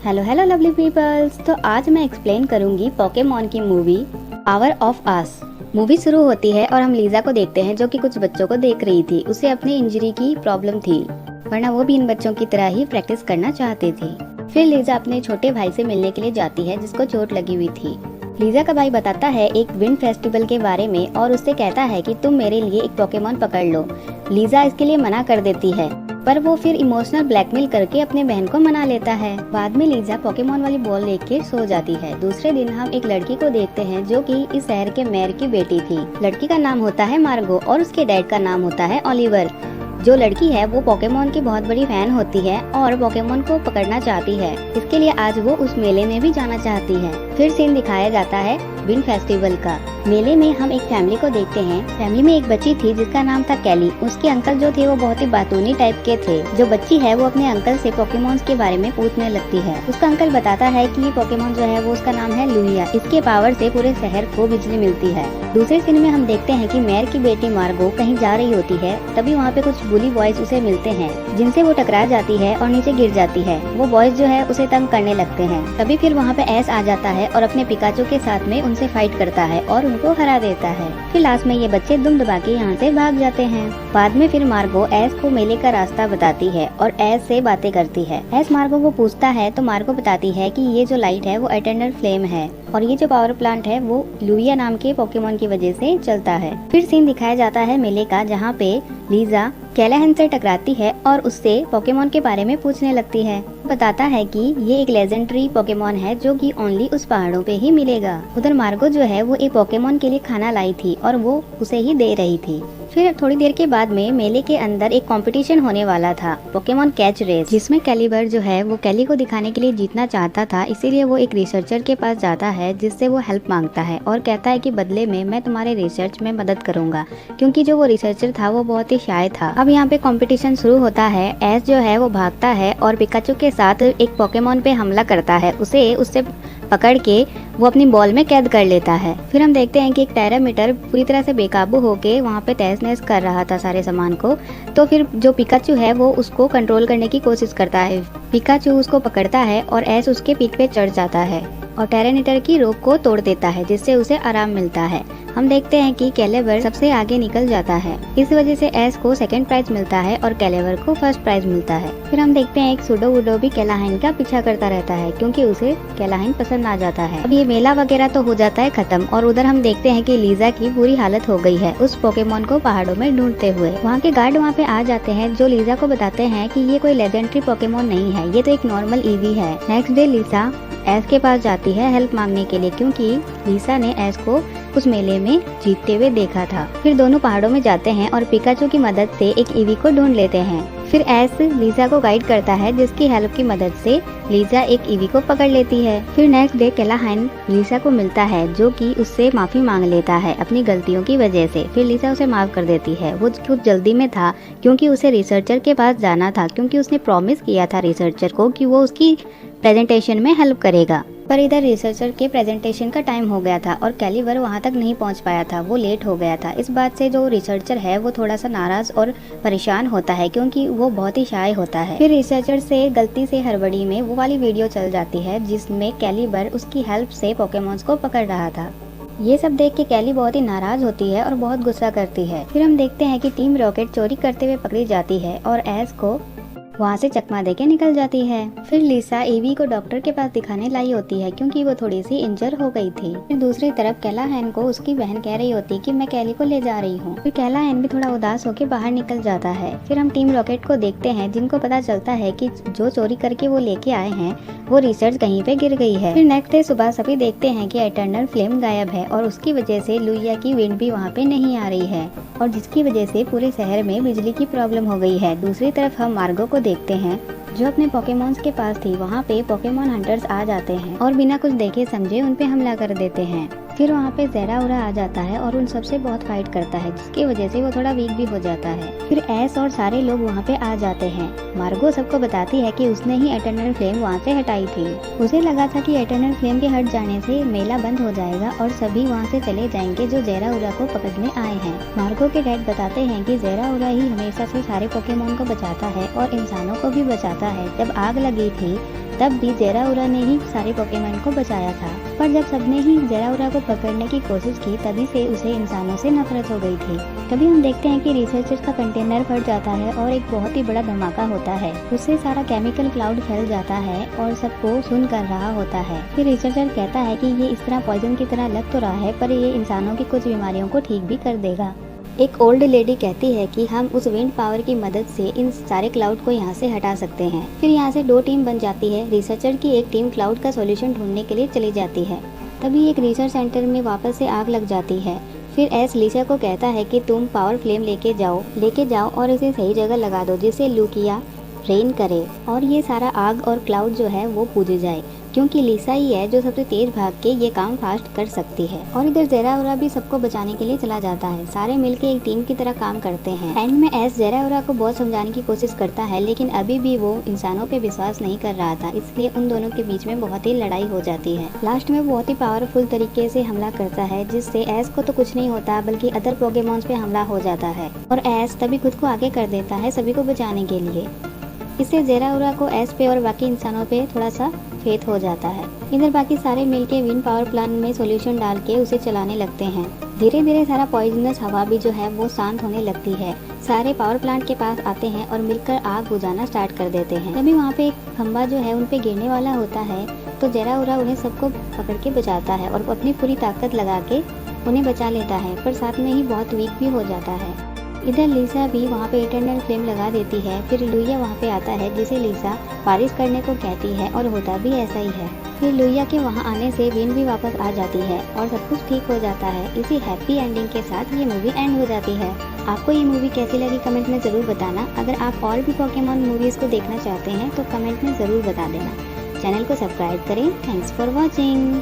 Hello hello lovely peoples. तो आज मैं एक्सप्लेन करूंगी पोकेमॉन की movie power of us. Movie शुरू होती है और हम लीजा को देखते हैं जो कि कुछ बच्चों को देख रही थी। उसे अपनी इंजरी की प्रॉब्लम थी, वरना वो भी इन बच्चों की तरह ही प्रैक्टिस करना चाहती थी। फिर लीजा अपने छोटे भाई से मिलने के लिए जाती है जिसको चोट लगी हुई थी। लीजा का भाई बताता है एक विंड फेस्टिवल के बारे में और उससे कहता है कि तुम मेरे लिए एक पोकेमॉन पकड़ लो। लीजा इसके लिए मना कर देती है, पर वो फिर इमोशनल ब्लैकमेल करके अपने बहन को मना लेता है। बाद में लीजा पोकेमॉन वाली बॉल लेके सो जाती है। दूसरे दिन हम एक लड़की को देखते हैं जो कि इस शहर के मेयर की बेटी थी। लड़की का नाम होता है मार्गो और उसके डैड का नाम होता है ओलिवर। जो लड़की है वो पोकेमॉन की बहुत बड़ी फैन होती है और पोकेमॉन को पकड़ना चाहती है। इसके लिए आज वो उस मेले में भी जाना चाहती है। फिर सीन दिखाया जाता है विंड फेस्टिवल का। मेले में हम एक फैमिली को देखते हैं। फैमिली में एक बच्ची थी जिसका नाम था कैली। उसके अंकल जो थे वो बहुत ही बातूनी टाइप के थे। जो बच्ची है वो अपने अंकल से पोकेमॉन्स के बारे में पूछने लगती है। उसका अंकल बताता है कि ये पोकेमॉन जो है वो उसका नाम है लुइया। इसके पावर से पूरे शहर को बिजली मिलती है। दूसरे सीन में हम देखते हैं कि मेयर की बेटी मार्गो कहीं जा रही होती है। तभी वहाँ पे कुछ बुली बॉयज उसे मिलते हैं जिनसे वो टकरा जाती है और नीचे गिर जाती है। वो बॉयज जो है उसे तंग करने लगते हैं। तभी फिर वहाँ पे एस आ जाता है और अपने पिकाचू के साथ में उनसे फाइट करता है और उनको हरा देता है। फिर लास्ट में ये बच्चे दुम दबा के यहाँ से भाग जाते हैं। बाद में फिर मार्गो एस को मेले का रास्ता बताती है और एस से बातें करती है। एस मार्गो को पूछता है तो मार्गो बताती है कि ये जो लाइट है वो एटर्नल फ्लेम है और ये जो पावर प्लांट है वो लुइया नाम के पोकेमॉन की वजह से चलता है। फिर सीन दिखाया जाता है मेले का जहाँ पे लीजा कैलाहन से टकराती है और उससे पोकेमॉन के बारे में पूछने लगती है। बताता है कि ये एक लेजेंडरी पोकेमॉन है जो कि ओनली उस पहाड़ों पे ही मिलेगा। उधर मार्गो जो है वो एक पोकेमॉन के लिए खाना लाई थी और वो उसे ही दे रही थी। फिर थोड़ी देर के बाद में मेले के अंदर एक कंपटीशन होने वाला था, पोकेमॉन कैच रेस, जिसमें कैलिबर जो है वो कैली को दिखाने के लिए जीतना चाहता था। इसीलिए वो एक रिसर्चर के पास जाता है जिससे वो हेल्प मांगता है और कहता है कि बदले में मैं तुम्हारे रिसर्च में मदद करूंगा, क्योंकि जो वो रिसर्चर था वो बहुत ही शाय था। अब यहाँ पे कंपटीशन शुरू होता है। एस जो है वो भागता है और पिकाचू के साथ एक पोकेमॉन पे हमला करता है। उससे पकड़ के वो अपनी बॉल में कैद कर लेता है। फिर हम देखते हैं कि एक टेरामीटर पूरी तरह से बेकाबू होके वहाँ पे तहस नहस कर रहा था सारे सामान को। तो फिर जो पिकाचू है वो उसको कंट्रोल करने की कोशिश करता है। पिकाचू उसको पकड़ता है और एस उसके पीठ पे चढ़ जाता है और टेरामीटर की रोक को तोड़ देता है जिससे उसे आराम मिलता है। हम देखते हैं कि कैलेबर सबसे आगे निकल जाता है। इस वजह से एस को सेकंड प्राइज मिलता है और कैलेबर को फर्स्ट प्राइज मिलता है। फिर हम देखते हैं एक सुडो वुडो भी कैलाहाइन का पीछा करता रहता है क्योंकि उसे कैलाहाइन पसंद आ जाता है। अब ये मेला वगैरह तो हो जाता है खत्म और उधर हम देखते हैं कि लीजा की बुरी हालत हो गई है उस पोकेमॉन को पहाड़ों में ढूंढते हुए। वहाँ के गार्ड वहाँ पे आ जाते हैं जो लीजा को बताते हैं कि ये कोई लेजेंडरी पोकेमॉन नहीं है, ये तो एक नॉर्मल ईवी है। नेक्स्ट डे लीजा एस के पास जाती है हेल्प मांगने के लिए क्योंकि लीसा ने एस को उस मेले में जीतते हुए देखा था। फिर दोनों पहाड़ों में जाते हैं और पिकाचू की मदद से एक ईवी को ढूंढ लेते हैं। फिर एस लीजा को गाइड करता है जिसकी हेल्प की मदद से लीजा एक ईवी को पकड़ लेती है। फिर नेक्स्ट डे कैलाहाइन लीजा को मिलता है जो कि उससे माफी मांग लेता है अपनी गलतियों की वजह से। फिर लीजा उसे माफ कर देती है। वो कुछ जल्दी में था क्योंकि उसे रिसर्चर के पास जाना था, क्योंकि उसने प्रॉमिस किया था रिसर्चर को कि वो उसकी प्रेजेंटेशन में हेल्प करेगा। पर इधर रिसर्चर के प्रेजेंटेशन का टाइम हो गया था और कैलिबर वहां तक नहीं पहुंच पाया था, वो लेट हो गया था। इस बात से जो रिसर्चर है वो थोड़ा सा नाराज और परेशान होता है क्योंकि वो बहुत ही शाय होता है। फिर रिसर्चर से गलती से हड़बड़ी में वो वाली वीडियो चल जाती है जिसमें कैलिबर उसकी हेल्प से पोकेमॉन्स को पकड़ रहा था। ये सब देख के कैली बहुत ही नाराज होती है और बहुत गुस्सा करती है। फिर हम देखते हैं कि टीम रॉकेट चोरी करते हुए पकड़ी जाती है और एस को वहाँ से चकमा देके निकल जाती है। फिर लीसा ईवी को डॉक्टर के पास दिखाने लाई होती है क्योंकि वो थोड़ी सी इंजर हो गई थी। फिर दूसरी तरफ कैलाहाइन को उसकी बहन कह रही होती कि मैं कैली को ले जा रही हूँ। फिर कैलाहाइन भी थोड़ा उदास होकर बाहर निकल जाता है। फिर हम टीम रॉकेट को देखते हैं जिनको पता चलता है कि जो चोरी करके वो लेके आए हैं वो रिसर्च कहीं पे गिर गई है। फिर नेक्स्ट डे सुबह सभी देखते हैं कि एटर्नल फ्लेम गायब है और उसकी वजह से लुइया की विंड भी वहाँ पे नहीं आ रही है और जिसकी वजह से पूरे शहर में बिजली की प्रॉब्लम हो गई है। दूसरी तरफ हम मार्गो को देखते हैं जो अपने पोकेमॉन्स के पास थी। वहाँ पे पोकेमॉन हंटर्स आ जाते हैं और बिना कुछ देखे समझे उन पे हमला कर देते हैं। फिर वहाँ पे ज़ेराउरा आ जाता है और उन सबसे बहुत फाइट करता है जिसकी वजह से वो थोड़ा वीक भी हो जाता है। फिर एस और सारे लोग वहाँ पे आ जाते हैं। मार्गो सबको बताती है कि उसने ही एटर्नल फ्लेम वहाँ से हटाई थी। उसे लगा था कि एटर्नल फ्लेम के हट जाने से मेला बंद हो जाएगा और सभी वहाँ से चले जाएंगे जो ज़ेराउरा को पकड़ने आए हैं। मार्गो के डैड बताते हैं कि ज़ेराउरा ही हमेशा से सारे पोकेमॉन को बचाता है और इंसानों को भी बचाता है। जब आग लगी थी तब भी जेराउरा ने ही सारे पोकेमॉन को बचाया था। पर जब सबने ही जेराउरा को पकड़ने की कोशिश की तभी से उसे इंसानों से नफरत हो गई थी। तभी हम देखते हैं कि रिसर्चर्स का कंटेनर फट जाता है और एक बहुत ही बड़ा धमाका होता है। उससे सारा केमिकल क्लाउड फैल जाता है और सबको सुन कर रहा होता है। फिर रिसर्चर कहता है कि ये इस तरह पॉइजन की तरह लग तो रहा है पर ये इंसानों की कुछ बीमारियों को ठीक भी कर देगा। एक ओल्ड लेडी कहती है कि हम उस विंड पावर की मदद से इन सारे क्लाउड को यहाँ से हटा सकते हैं। फिर यहाँ से 2 टीम बन जाती है। रिसर्चर की एक टीम क्लाउड का सॉल्यूशन ढूंढने के लिए चली जाती है। तभी एक रिसर्च सेंटर में वापस से आग लग जाती है। फिर एस लीसा को कहता है कि तुम पावर फ्लेम लेके जाओ और इसे सही जगह लगा दो जिससे लुकिया रेन करे और ये सारा आग और क्लाउड जो है वो बुझ जाए, क्योंकि लीसा ही है जो सबसे तेज भाग के ये काम फास्ट कर सकती है। और इधर जेराउरा भी सबको बचाने के लिए चला जाता है। सारे मिलके एक टीम की तरह काम करते हैं। एंड में एस जेराउरा को बहुत समझाने की कोशिश करता है लेकिन अभी भी वो इंसानों पे विश्वास नहीं कर रहा था, इसलिए उन दोनों के बीच में बहुत ही लड़ाई हो जाती है। लास्ट में बहुत ही पावरफुल तरीके से हमला करता है जिससे एस को तो कुछ नहीं होता बल्कि अदर पोकेमॉन्स पे हमला हो जाता है और एस तभी खुद को आगे कर देता है सभी को बचाने के लिए। इससे जेराउरा को एस पे और बाकी इंसानों पे थोड़ा सा फेथ हो जाता है। इधर बाकी सारे मिलके विंड पावर प्लांट में सॉल्यूशन डाल के उसे चलाने लगते हैं। धीरे धीरे सारा पॉइजनस हवा भी जो है वो शांत होने लगती है। सारे पावर प्लांट के पास आते हैं और मिलकर आग बुझाना स्टार्ट कर देते हैं। तभी वहाँ पे एक खंबा जो है उन पे गिरने वाला होता है तो जेराउरा उन्हें सबको पकड़ के बचाता है और अपनी पूरी ताकत लगा के उन्हें बचा लेता है, पर साथ में ही बहुत वीक भी हो जाता है। इधर लीसा भी वहाँ पे इटरनल फ्लेम लगा देती है। फिर लुइया वहाँ पे आता है जिसे लीसा बारिश करने को कहती है और होता भी ऐसा ही है। फिर लुइया के वहाँ आने से विन भी वापस आ जाती है और सब कुछ ठीक हो जाता है। इसी हैप्पी एंडिंग के साथ ये मूवी एंड हो जाती है। आपको ये मूवी कैसी लगी कमेंट में ज़रूर बताना। अगर आप और भी पोकेमॉन मूवीज़ को देखना चाहते हैं तो कमेंट में ज़रूर बता देना। चैनल को सब्सक्राइब करें। Thanks for watching.